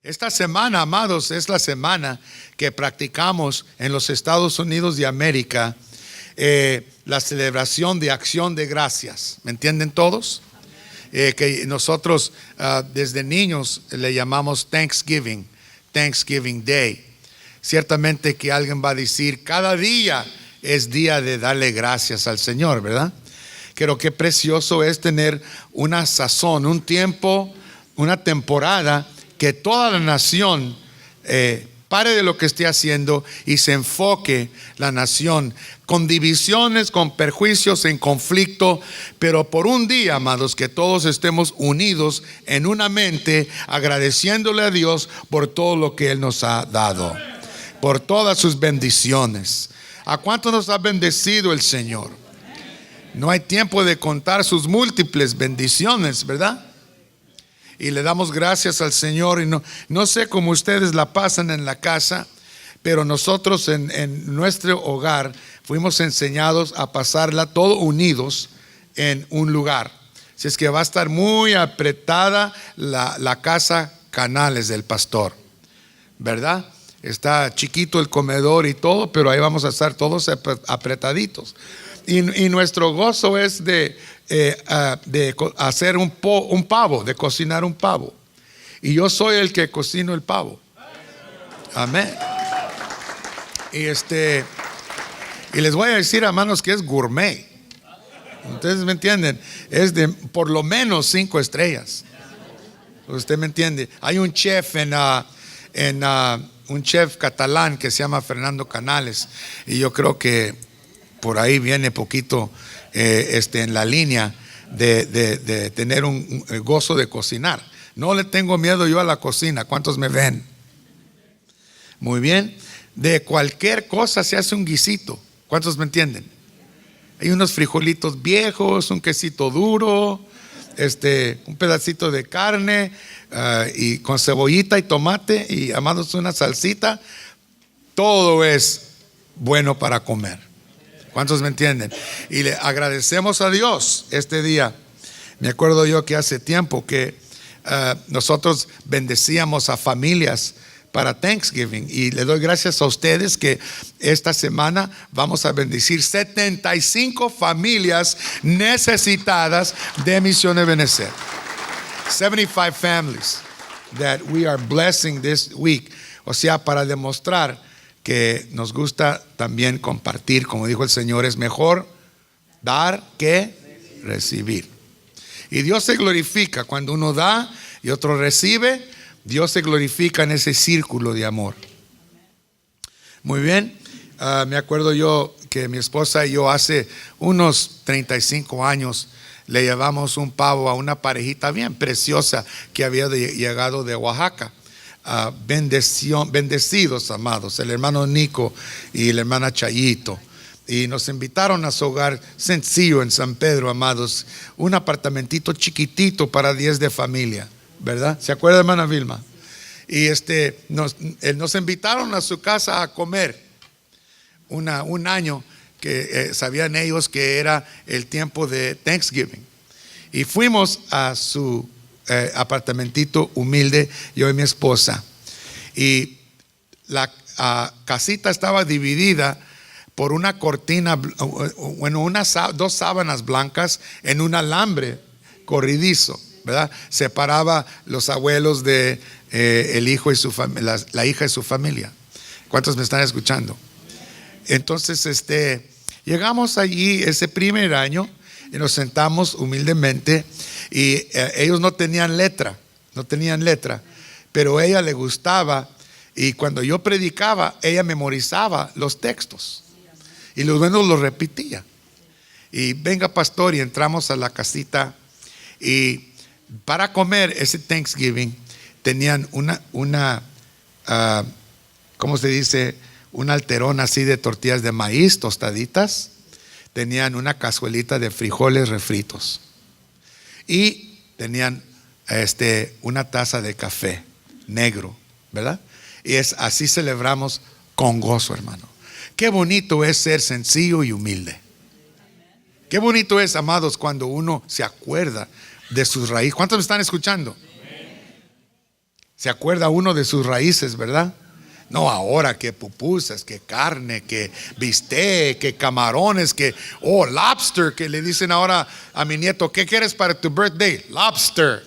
Esta semana, amados, es la semana que practicamos en los Estados Unidos de América la celebración de acción de gracias. ¿Me entienden todos? Que nosotros desde niños le llamamos Thanksgiving Day. Ciertamente que alguien va a decir, cada día es día de darle gracias al Señor, ¿verdad? Pero qué precioso es tener una sazón, un tiempo, una temporada que toda la nación pare de lo que esté haciendo y se enfoque la nación con divisiones, con perjuicios, en conflicto, pero por un día, amados, que todos estemos unidos en una mente, agradeciéndole a Dios por todo lo que Él nos ha dado, por todas sus bendiciones. ¿A cuánto nos ha bendecido el Señor? No hay tiempo de contar sus múltiples bendiciones, ¿verdad? Y le damos gracias al Señor. Y no sé cómo ustedes la pasan en la casa, pero nosotros en nuestro hogar fuimos enseñados a pasarla todos unidos en un lugar. Si es que va a estar muy apretada la casa Canales del pastor, ¿verdad? Está chiquito el comedor y todo, pero ahí vamos a estar todos apretaditos. Y nuestro gozo es de hacer un pavo, de cocinar un pavo. Y yo soy el que cocino el pavo. Amén. Y les voy a decir, hermanos, que es gourmet. Ustedes me entienden. Es de por lo menos 5 estrellas. Usted me entiende. Hay un chef un chef catalán que se llama Fernando Canales. Y yo creo que por ahí viene poquito en la línea de tener un gozo de cocinar. No le tengo miedo yo a la cocina. ¿Cuántos me ven? Muy bien. De cualquier cosa se hace un guisito. ¿Cuántos me entienden? Hay unos frijolitos viejos, un quesito duro, un pedacito de carne y con cebollita y tomate y, amados, una salsita. Todo es bueno para comer. ¿Cuántos me entienden? Y le agradecemos a Dios este día. Me acuerdo yo que hace tiempo que nosotros bendecíamos a familias para Thanksgiving, y le doy gracias a ustedes que esta semana vamos a bendecir 75 familias necesitadas de Misión Ebenezer. 75 families that we are blessing this week. O sea, para demostrar que nos gusta también compartir. Como dijo el Señor, es mejor dar que recibir. Y Dios se glorifica cuando uno da y otro recibe. Dios se glorifica en ese círculo de amor. Muy bien. Me acuerdo yo que mi esposa y yo hace unos 35 años le llevamos un pavo a una parejita bien preciosa que había llegado de Oaxaca. Bendecidos, amados, el hermano Nico y la hermana Chayito, y nos invitaron a su hogar sencillo en San Pedro, amados, un apartamentito chiquitito para 10 de familia, ¿verdad? ¿Se acuerda, hermana Vilma? Y nos invitaron a su casa a comer un año que sabían ellos que era el tiempo de Thanksgiving, y fuimos a su apartamentito humilde, yo y mi esposa, y la casita estaba dividida por una cortina, bueno, dos sábanas blancas en un alambre corridizo, ¿verdad? Separaba los abuelos de el hijo y su familia, la hija y su familia. ¿Cuántos me están escuchando? Entonces llegamos allí ese primer año y nos sentamos humildemente, y ellos no tenían letra, pero a ella le gustaba, y cuando yo predicaba ella memorizaba los textos y los buenos los repetía. Y venga, pastor, y entramos a la casita, y para comer ese Thanksgiving tenían una ¿cómo se dice? Un alterón así de tortillas de maíz tostaditas. Tenían una cazuelita de frijoles refritos y tenían una taza de café negro, ¿verdad? Y así celebramos con gozo, hermano. Qué bonito es ser sencillo y humilde. Qué bonito es, amados, cuando uno se acuerda de sus raíces. ¿Cuántos me están escuchando? Se acuerda uno de sus raíces, ¿verdad? No ahora que pupusas, que carne, que bistec, que camarones, que lobster, que le dicen ahora a mi nieto, ¿qué quieres para tu birthday? Lobster.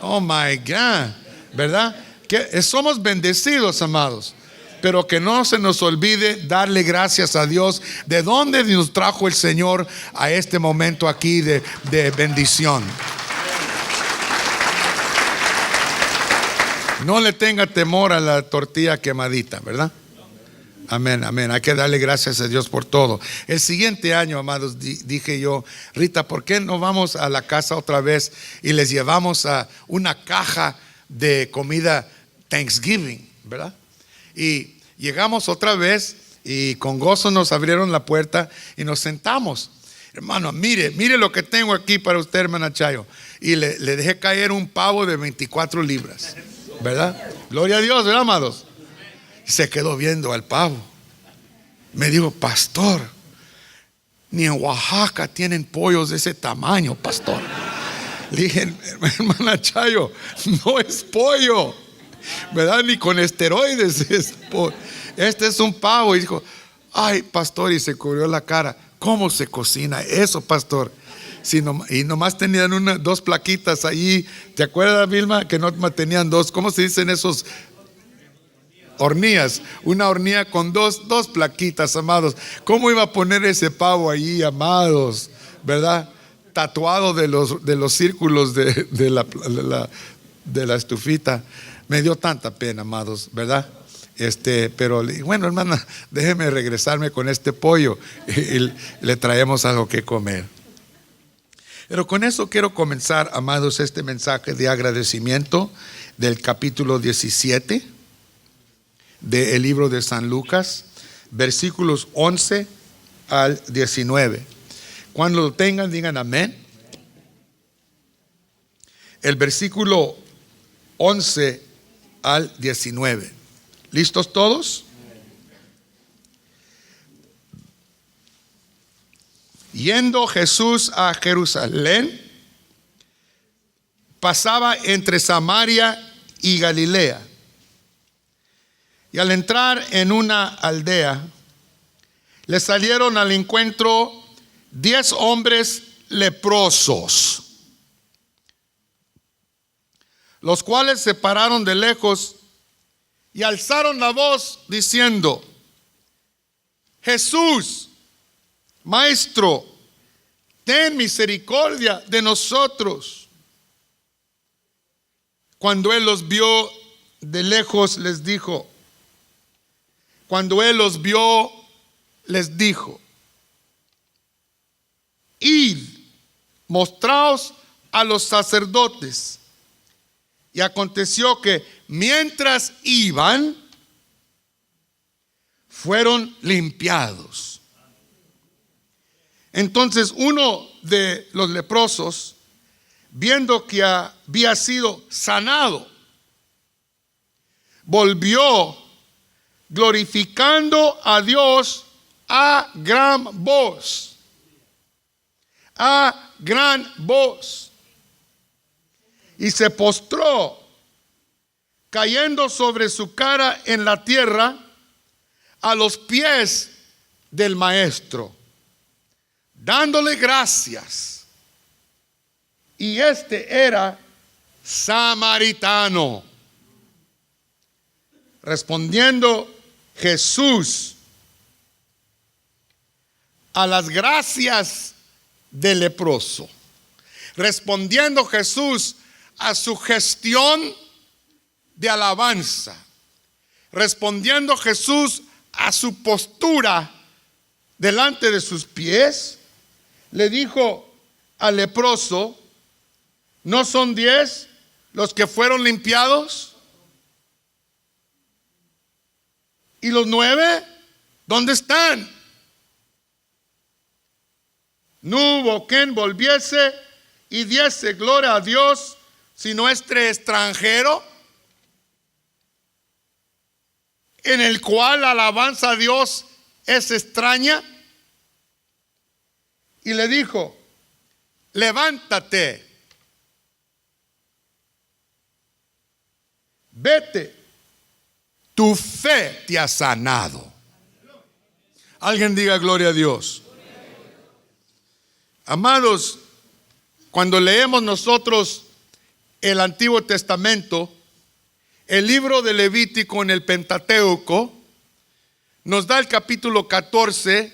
Oh my God, ¿verdad? Que somos bendecidos, amados. Pero que no se nos olvide darle gracias a Dios de dónde nos trajo el Señor a este momento aquí de bendición. No le tenga temor a la tortilla quemadita, ¿verdad? Amén, amén. Hay que darle gracias a Dios por todo. El siguiente año, amados, dije yo, Rita, ¿por qué no vamos a la casa otra vez y les llevamos a una caja de comida Thanksgiving, ¿verdad? Y llegamos otra vez y con gozo nos abrieron la puerta y nos sentamos. Hermano, mire lo que tengo aquí para usted, hermana Chayo. Y le dejé caer un pavo de 24 libras, ¿verdad? Gloria a Dios, ¿verdad, amados? Y se quedó viendo al pavo. Me dijo, pastor, ni en Oaxaca tienen pollos de ese tamaño, pastor. Le dije, hermana Chayo, no es pollo, ¿verdad? Ni con esteroides es pollo. Este es un pavo. Y dijo, ay, pastor, y se cubrió la cara. ¿Cómo se cocina eso, pastor? Y nomás tenían dos plaquitas ahí. ¿Te acuerdas, Vilma? Que no tenían dos. ¿Cómo se dicen esos? Hornillas. Una hornilla con dos plaquitas, amados. ¿Cómo iba a poner ese pavo ahí, amados? ¿Verdad? Tatuado de los círculos de la estufita. Me dio tanta pena, amados, ¿verdad? Pero bueno, hermana, déjeme regresarme con este pollo y le traemos algo que comer. Pero con eso quiero comenzar, amados, este mensaje de agradecimiento del capítulo 17 del libro de San Lucas, versículos 11 al 19. Cuando lo tengan, digan amén. El versículo 11 al 19. ¿Listos todos? Yendo Jesús a Jerusalén, pasaba entre Samaria y Galilea. Y al entrar en una aldea, le salieron al encuentro 10 hombres leprosos, los cuales se pararon de lejos y alzaron la voz diciendo, Jesús, Maestro, ten misericordia de nosotros. Cuando él los vio de lejos, les dijo, id, mostraos a los sacerdotes. Y aconteció que mientras iban, fueron limpiados. Entonces uno de los leprosos, viendo que había sido sanado, volvió glorificando a Dios a gran voz. A gran voz. Y se postró, cayendo sobre su cara en la tierra, a los pies del maestro, dándole gracias. Y este era samaritano. Respondiendo Jesús a las gracias del leproso, respondiendo Jesús a su gestión de alabanza, respondiendo Jesús a su postura delante de sus pies, le dijo al leproso, ¿no son 10 los que fueron limpiados? ¿Y los 9? ¿Dónde están? No hubo quien volviese y diese gloria a Dios, sino este extranjero, en el cual la alabanza a Dios es extraña. Y le dijo, levántate, vete, tu fe te ha sanado. Alguien diga gloria a Dios. Amados, cuando leemos nosotros el Antiguo Testamento, el libro de Levítico en el Pentateuco nos da el capítulo 14,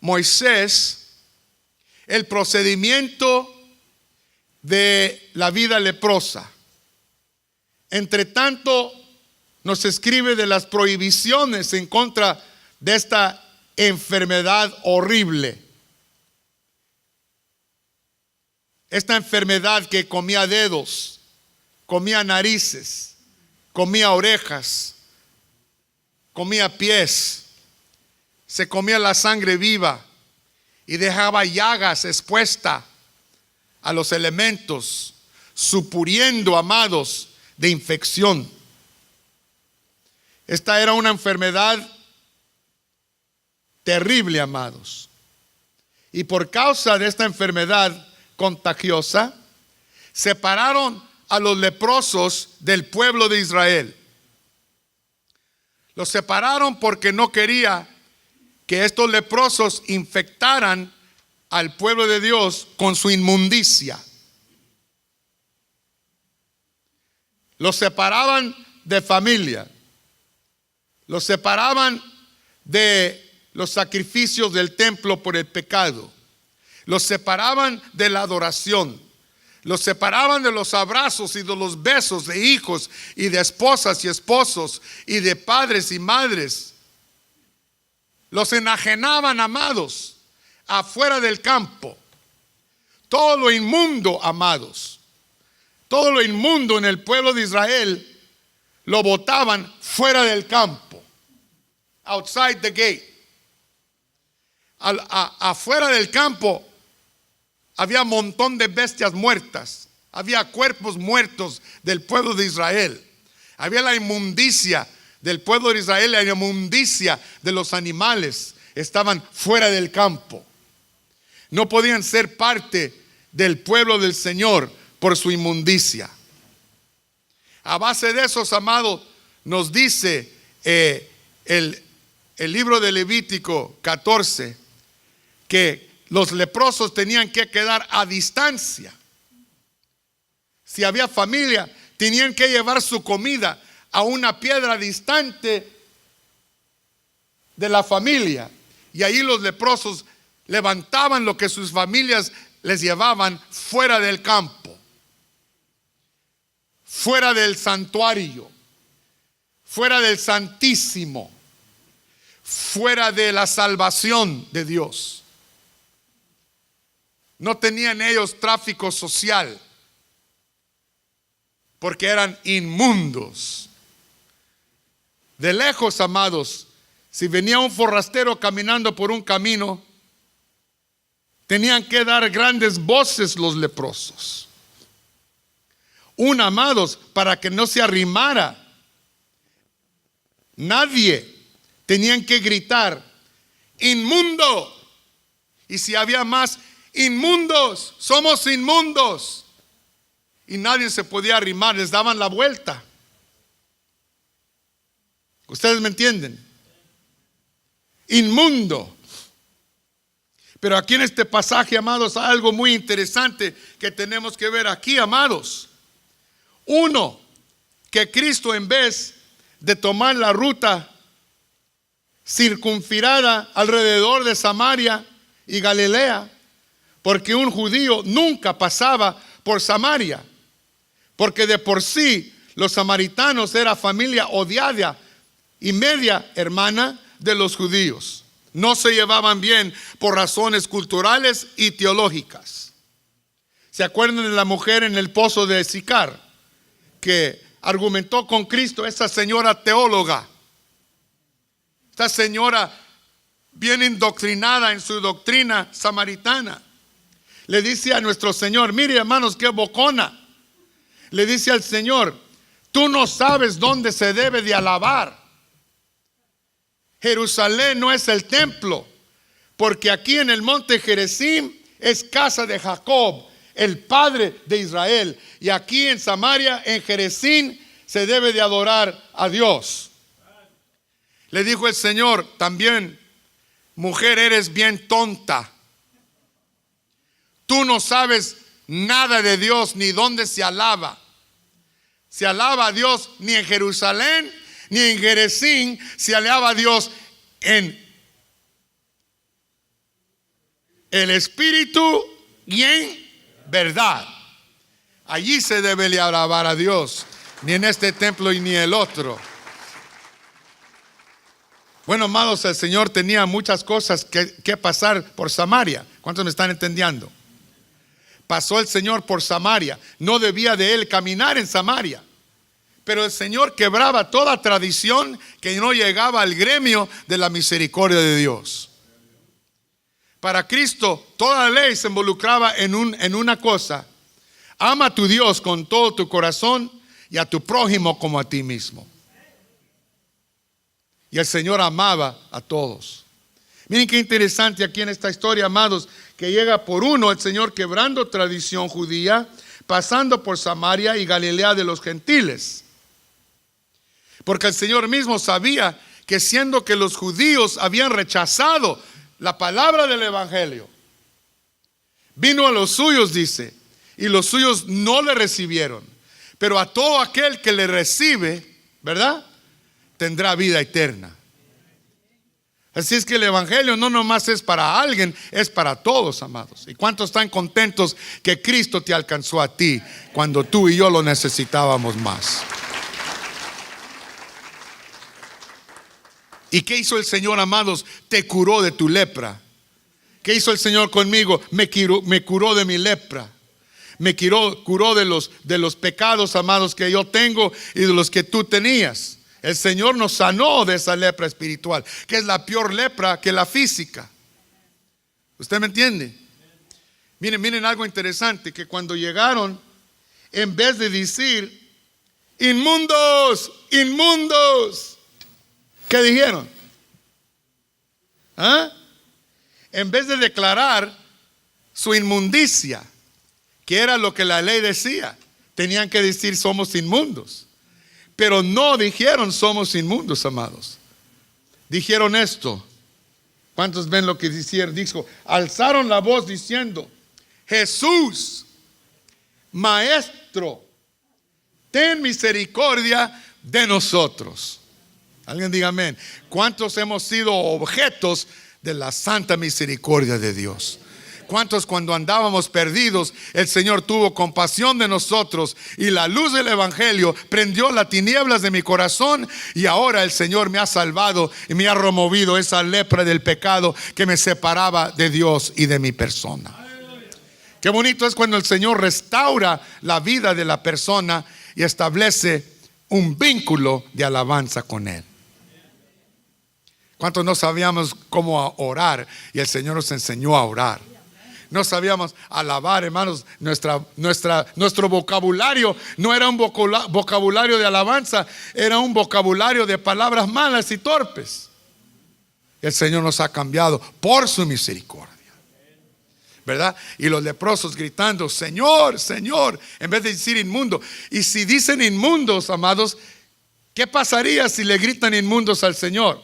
Moisés, el procedimiento de la vida leprosa. Entre tanto, nos escribe de las prohibiciones en contra de esta enfermedad horrible. Esta enfermedad que comía dedos, comía narices, comía orejas, comía pies, se comía la sangre viva y dejaba llagas expuestas a los elementos, supuriendo, amados, de infección. Esta era una enfermedad terrible, amados. Y por causa de esta enfermedad contagiosa, separaron a los leprosos del pueblo de Israel. Los separaron porque no quería que estos leprosos infectaran al pueblo de Dios con su inmundicia. Los separaban de familia. Los separaban de los sacrificios del templo por el pecado. Los separaban de la adoración. Los separaban de los abrazos y de los besos de hijos y de esposas y esposos y de padres y madres. Los enajenaban, amados, afuera del campo. Todo lo inmundo, amados, todo lo inmundo en el pueblo de Israel lo botaban fuera del campo. Outside the gate. Afuera del campo había un montón de bestias muertas. Había cuerpos muertos del pueblo de Israel. Había la inmundicia del pueblo de Israel, la inmundicia de los animales. Estaban fuera del campo. No podían ser parte del pueblo del Señor por su inmundicia. A base de esos, amados, nos dice el libro de Levítico 14 que los leprosos tenían que quedar a distancia. Si había familia, tenían que llevar su comida a una piedra distante de la familia. Y ahí los leprosos levantaban lo que sus familias les llevaban fuera del campo, fuera del santuario, fuera del Santísimo, fuera de la salvación de Dios. No tenían ellos tráfico social porque eran inmundos. De lejos, amados, si venía un forastero caminando por un camino, tenían que dar grandes voces los leprosos. Amados, para que no se arrimara. Nadie. Tenían que gritar, inmundo. Y si había más, inmundos, somos inmundos. Y nadie se podía arrimar, les daban la vuelta. ¿Ustedes me entienden? Inmundo. Pero aquí en este pasaje, amados, hay algo muy interesante que tenemos que ver aquí, amados. Uno, que Cristo, en vez de tomar la ruta circunfirada alrededor de Samaria y Galilea, porque un judío nunca pasaba por Samaria, porque de por sí los samaritanos eran familia odiada y media hermana de los judíos. No se llevaban bien por razones culturales y teológicas. ¿Se acuerdan de la mujer en el pozo de Sicar que argumentó con Cristo? Esa señora teóloga, esta señora bien indoctrinada en su doctrina samaritana, le dice a nuestro Señor, mire hermanos, qué bocona. Le dice al Señor, tú no sabes dónde se debe de alabar. Jerusalén no es el templo, porque aquí en el monte Gerizim es casa de Jacob, el padre de Israel. Y aquí en Samaria, en Gerizim, se debe de adorar a Dios. Le dijo el Señor también: mujer, eres bien tonta. Tú no sabes nada de Dios, ni dónde se alaba. Se alaba a Dios ni en Jerusalén, ni en Gerizim. Se alaba a Dios en el Espíritu y en verdad. Allí se debe de alabar a Dios, ni en este templo y ni el otro. Bueno, amados, el Señor tenía muchas cosas que pasar por Samaria. ¿Cuántos me están entendiendo? Pasó el Señor por Samaria. No debía de él caminar en Samaria, pero el Señor quebraba toda tradición que no llegaba al gremio de la misericordia de Dios. Para Cristo, toda la ley se involucraba en una cosa: ama a tu Dios con todo tu corazón y a tu prójimo como a ti mismo. Y el Señor amaba a todos. Miren qué interesante aquí en esta historia, amados, que llega por uno el Señor quebrando tradición judía, pasando por Samaria y Galilea de los gentiles. Porque el Señor mismo sabía que, siendo que los judíos habían rechazado la palabra del evangelio, vino a los suyos, dice, y los suyos no le recibieron. Pero a todo aquel que le recibe, ¿verdad?, tendrá vida eterna. Así es que el evangelio no nomás es para alguien, es para todos, amados. ¿Y cuántos están contentos que Cristo te alcanzó a ti cuando tú y yo lo necesitábamos más? ¿Y qué hizo el Señor, amados? Te curó de tu lepra. ¿Qué hizo el Señor conmigo? Me curó de mi lepra. Me curó de los pecados, amados, que yo tengo y de los que tú tenías. El Señor nos sanó de esa lepra espiritual, que es la peor lepra que la física. ¿Usted me entiende? Miren algo interesante, que cuando llegaron, en vez de decir: inmundos, inmundos, ¿qué dijeron? En vez de declarar su inmundicia, que era lo que la ley decía, tenían que decir: somos inmundos. Pero no dijeron somos inmundos, amados. Dijeron esto. ¿Cuántos ven lo que dijeron? Dijo: alzaron la voz diciendo: Jesús, Maestro, ten misericordia de nosotros. Alguien diga amén. ¿Cuántos hemos sido objetos de la santa misericordia de Dios? ¿Cuántos, cuando andábamos perdidos, el Señor tuvo compasión de nosotros y la luz del evangelio prendió las tinieblas de mi corazón, y ahora el Señor me ha salvado y me ha removido esa lepra del pecado que me separaba de Dios y de mi persona? Qué bonito es cuando el Señor restaura la vida de la persona y establece un vínculo de alabanza con Él. ¿Cuántos no sabíamos cómo orar y el Señor nos enseñó a orar? No sabíamos alabar, hermanos. Nuestro vocabulario no era un vocabulario de alabanza, era un vocabulario de palabras malas y torpes. El Señor nos ha cambiado por su misericordia, ¿verdad? Y los leprosos gritando: Señor, Señor, en vez de decir inmundo. Y si dicen inmundos, amados, ¿qué pasaría si le gritan inmundos al Señor?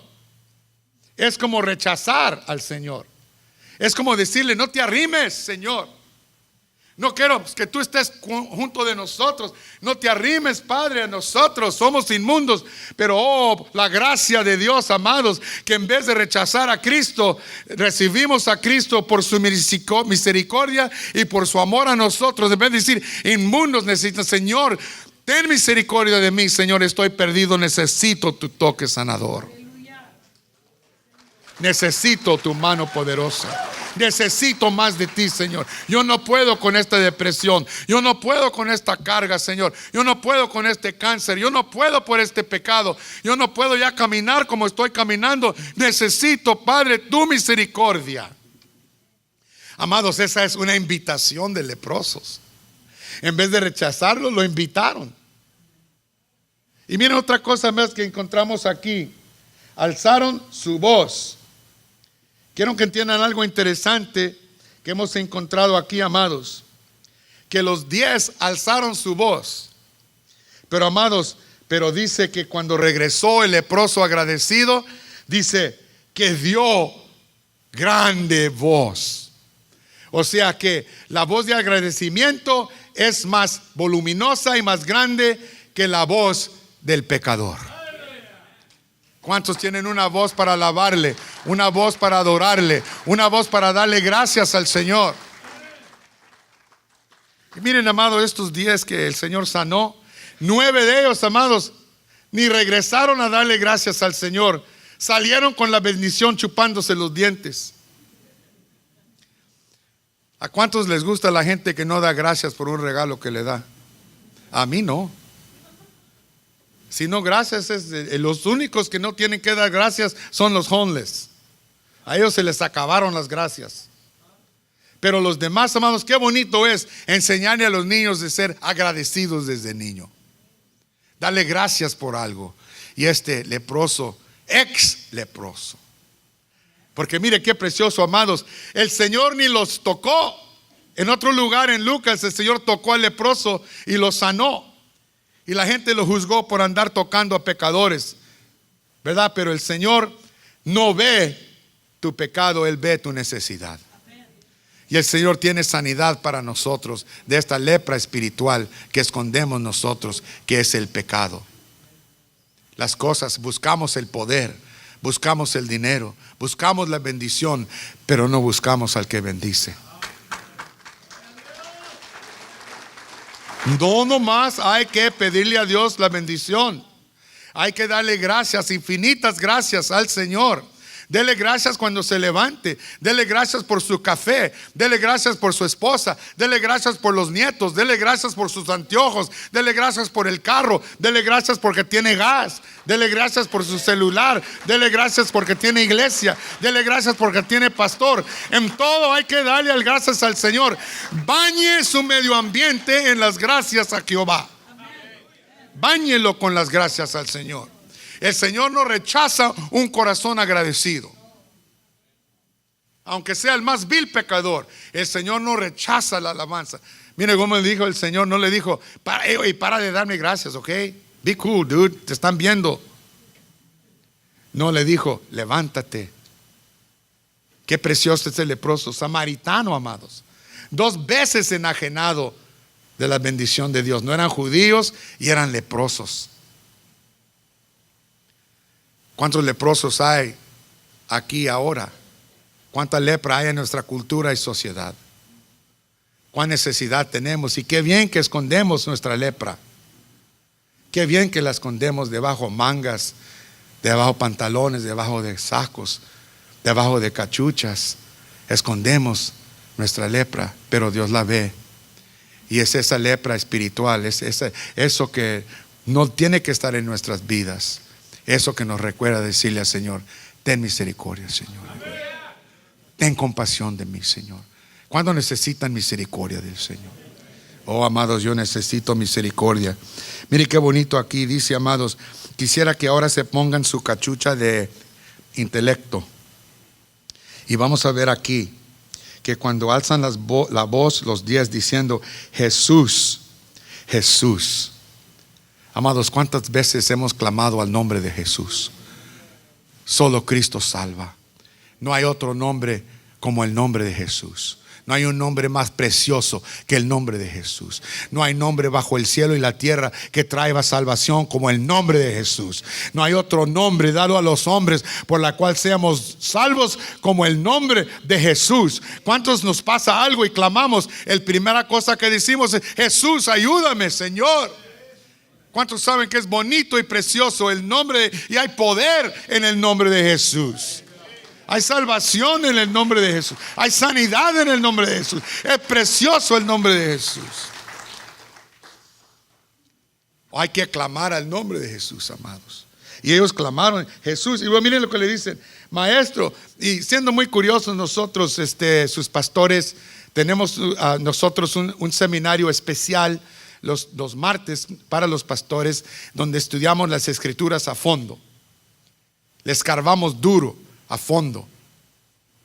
Es como rechazar al Señor. Es como decirle: no te arrimes, Señor. No quiero que tú estés junto de nosotros. No te arrimes, Padre, a nosotros. Somos inmundos. Pero la gracia de Dios, amados, que en vez de rechazar a Cristo, recibimos a Cristo por su misericordia y por su amor a nosotros. En vez de decir inmundos, necesitan: Señor, ten misericordia de mí, Señor, estoy perdido, necesito tu toque sanador. Necesito tu mano poderosa. Necesito más de ti, Señor. Yo no puedo con esta depresión. Yo no puedo con esta carga, Señor. Yo no puedo con este cáncer. Yo no puedo por este pecado. Yo no puedo ya caminar como estoy caminando. Necesito, Padre, tu misericordia. Amados, esa es una invitación de leprosos. En vez de rechazarlo, lo invitaron. Y miren otra cosa más que encontramos aquí. Alzaron su voz. Quiero que entiendan algo interesante que hemos encontrado aquí, amados. Que los 10 alzaron su voz. Pero, amados, Pero dice que cuando regresó el leproso agradecido, dice que dio grande voz. O sea que la voz de agradecimiento es más voluminosa y más grande que la voz del pecador. ¿Cuántos tienen una voz para alabarle, una voz para adorarle, una voz para darle gracias al Señor? Y miren, amados, estos 10 que el Señor sanó, 9 de ellos, amados, ni regresaron a darle gracias al Señor. Salieron con la bendición chupándose los dientes. ¿A cuántos les gusta la gente que no da gracias por un regalo que le da? A mí no. Si no, gracias los únicos que no tienen que dar gracias son los homeless. A ellos se les acabaron las gracias. Pero los demás, amados, qué bonito es enseñarle a los niños de ser agradecidos desde niño. Dale gracias por algo. Y este leproso, ex leproso. Porque mire qué precioso, amados. El Señor ni los tocó. En otro lugar en Lucas el Señor tocó al leproso y lo sanó. Y la gente lo juzgó por andar tocando a pecadores, ¿verdad? Pero el Señor no ve tu pecado, Él ve tu necesidad. Y el Señor tiene sanidad para nosotros de esta lepra espiritual que escondemos nosotros, que es el pecado. Las cosas, buscamos el poder, buscamos el dinero, buscamos la bendición, pero no buscamos al que bendice. No nomás hay que pedirle a Dios la bendición. Hay que darle gracias, infinitas gracias al Señor. Dele gracias cuando se levante. Dele gracias por su café. Dele gracias por su esposa. Dele gracias por los nietos. Dele gracias por sus anteojos. Dele gracias por el carro. Dele gracias porque tiene gas. Dele gracias por su celular. Dele gracias porque tiene iglesia. Dele gracias porque tiene pastor. En todo hay que darle gracias al Señor. Bañe su medio ambiente en las gracias a Jehová. Báñelo con las gracias al Señor. El Señor no rechaza un corazón agradecido. Aunque sea el más vil pecador, el Señor no rechaza la alabanza. Mire cómo le dijo el Señor, no le dijo, para de darme gracias, ok? Be cool, dude, te están viendo. No, le dijo, levántate. Qué precioso es el leproso samaritano, amados. 2 veces enajenado de la bendición de Dios. No eran judíos y eran leprosos. ¿Cuántos leprosos hay aquí ahora? ¿Cuánta lepra hay en nuestra cultura y sociedad? ¿Cuán necesidad tenemos? Y qué bien que escondemos nuestra lepra. Qué bien que la escondemos debajo mangas, debajo pantalones, debajo de sacos, debajo de cachuchas. Escondemos nuestra lepra, pero Dios la ve. Y es esa lepra espiritual, es eso que no tiene que estar en nuestras vidas. Eso que nos recuerda decirle al Señor, ten misericordia, Señor. Ten compasión de mí, Señor. ¿Cuándo necesitan misericordia del Señor? Oh, amados, yo necesito misericordia. Mire qué bonito aquí dice, amados, quisiera que ahora se pongan su cachucha de intelecto. Y vamos a ver aquí que cuando alzan la voz los 10 diciendo Jesús, Jesús. Amados, ¿cuántas veces hemos clamado al nombre de Jesús? Solo Cristo salva. No hay otro nombre como el nombre de Jesús. No hay un nombre más precioso que el nombre de Jesús. No hay nombre bajo el cielo y la tierra que traiga salvación como el nombre de Jesús. No hay otro nombre dado a los hombres por la cual seamos salvos como el nombre de Jesús. ¿Cuántos nos pasa algo y clamamos? La primera cosa que decimos es Jesús, ayúdame, Señor. ¿Cuántos saben que es bonito y precioso el nombre y hay poder en el nombre de Jesús? Hay salvación en el nombre de Jesús. Hay sanidad en el nombre de Jesús. Es precioso el nombre de Jesús. Hay que clamar al nombre de Jesús, amados. Y ellos clamaron Jesús. Y luego miren lo que le dicen, maestro. Y siendo muy curiosos nosotros, sus pastores, tenemos nosotros un seminario especial los martes para los pastores, donde estudiamos las escrituras a fondo. Le escarbamos duro, a fondo.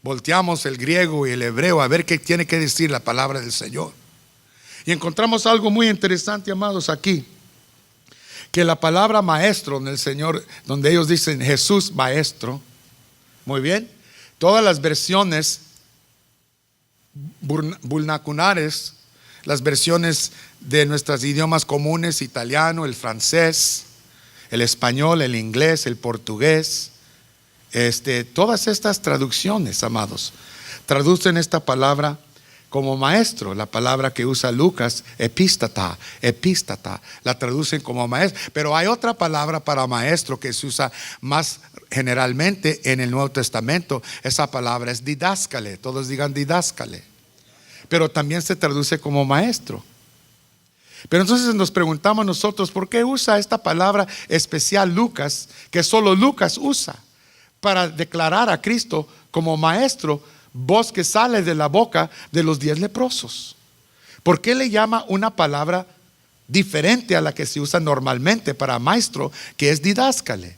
Volteamos el griego y el hebreo a ver qué tiene que decir la palabra del Señor. Y encontramos algo muy interesante, amados, aquí. que la palabra maestro en el Señor, donde ellos dicen Jesús maestro, muy bien, todas las versiones vulnaculares, las versiones de nuestros idiomas comunes, italiano, el francés, el español, el inglés, el portugués, todas estas traducciones, amados, traducen esta palabra como maestro. La palabra que usa Lucas, epístata, la traducen como maestro. Pero hay otra palabra para maestro que se usa más generalmente en el Nuevo Testamento. Esa palabra es didáscale. Todos digan didáscale. Pero también se traduce como maestro. Pero entonces nos preguntamos nosotros, ¿por qué usa esta palabra especial Lucas, que solo Lucas usa para declarar a Cristo como maestro, voz que sale de la boca de los 10 leprosos? ¿Por qué le llama una palabra diferente a la que se usa normalmente para maestro, que es didáscale?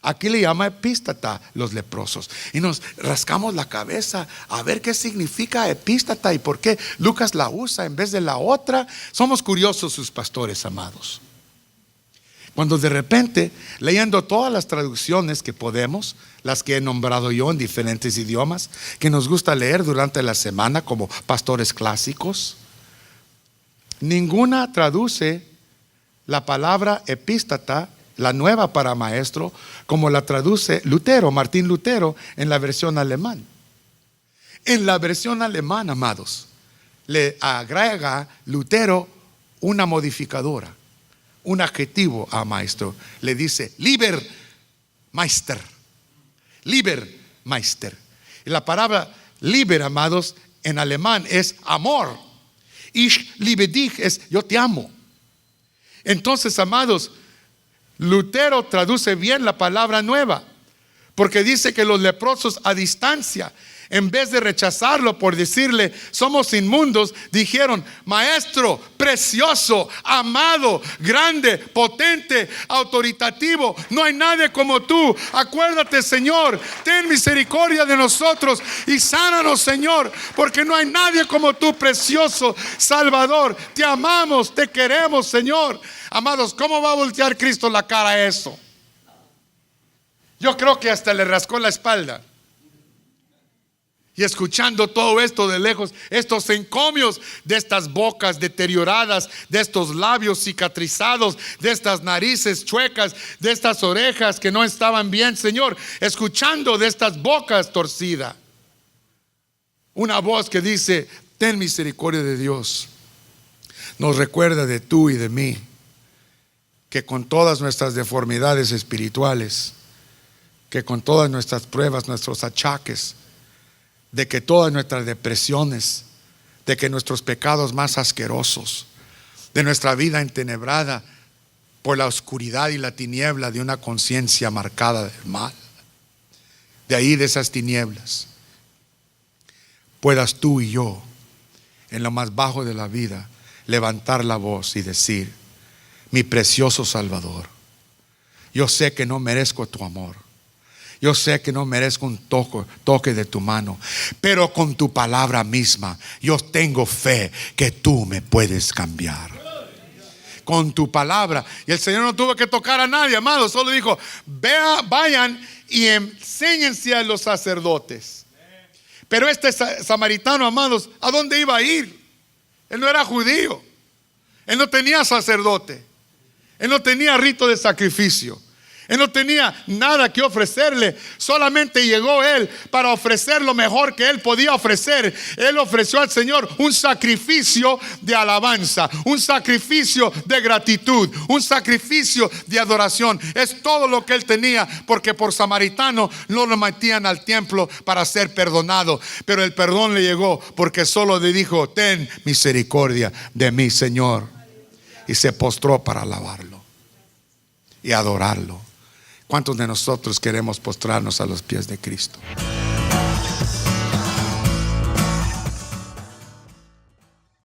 Aquí le llama epístata los leprosos. Y nos rascamos la cabeza a ver qué significa epístata y por qué Lucas la usa en vez de la otra. Somos curiosos sus pastores amados. Cuando de repente, leyendo todas las traducciones que podemos, las que he nombrado yo en diferentes idiomas, que nos gusta leer durante la semana como pastores clásicos, ninguna traduce la palabra epístata, la nueva para maestro, como la traduce Lutero, Martín Lutero, en la versión alemán. En la versión alemana, amados, le agrega Lutero una modificadora, un adjetivo a maestro. Le dice lieber Meister. Lieber Meister. Y la palabra lieber, amados, en alemán es amor. Ich liebe dich es yo te amo. Entonces, amados, Lutero traduce bien la palabra nueva, porque dice que los leprosos a distancia, en vez de rechazarlo por decirle somos inmundos, dijeron maestro, precioso, amado, grande, potente, autoritativo, no hay nadie como tú. Acuérdate, Señor, ten misericordia de nosotros y sánanos, Señor, porque no hay nadie como tú, precioso Salvador. Te amamos, te queremos, Señor. Amados, ¿cómo va a voltear Cristo la cara a eso? Yo creo que hasta le rascó la espalda. Y escuchando todo esto de lejos, estos encomios de estas bocas deterioradas, de estos labios cicatrizados, de estas narices chuecas, de estas orejas que no estaban bien, Señor, escuchando de estas bocas torcidas, una voz que dice: ten misericordia de Dios. Nos recuerda de tú y de mí, que con todas nuestras deformidades espirituales, que con todas nuestras pruebas, nuestros achaques, de que todas nuestras depresiones, de que nuestros pecados más asquerosos, de nuestra vida entenebrada por la oscuridad y la tiniebla de una conciencia marcada del mal, de ahí, de esas tinieblas, puedas tú y yo, en lo más bajo de la vida, levantar la voz y decir: mi precioso Salvador, yo sé que no merezco tu amor, yo sé que no merezco un toque de tu mano, pero con tu palabra misma yo tengo fe que tú me puedes cambiar. Con tu palabra. Y el Señor no tuvo que tocar a nadie, amado, solo dijo: vayan y enséñense a los sacerdotes. Pero este samaritano, amados, ¿a dónde iba a ir? Él no era judío, él no tenía sacerdote, él no tenía rito de sacrificio, él no tenía nada que ofrecerle. Solamente llegó él para ofrecer lo mejor que él podía ofrecer. Él ofreció al Señor un sacrificio de alabanza, un sacrificio de gratitud, un sacrificio de adoración. Es todo lo que él tenía, porque por samaritano no lo metían al templo para ser perdonado. Pero el perdón le llegó porque solo le dijo: ten misericordia de mí, Señor. Y se postró para alabarlo y adorarlo. ¿Cuántos de nosotros queremos postrarnos a los pies de Cristo?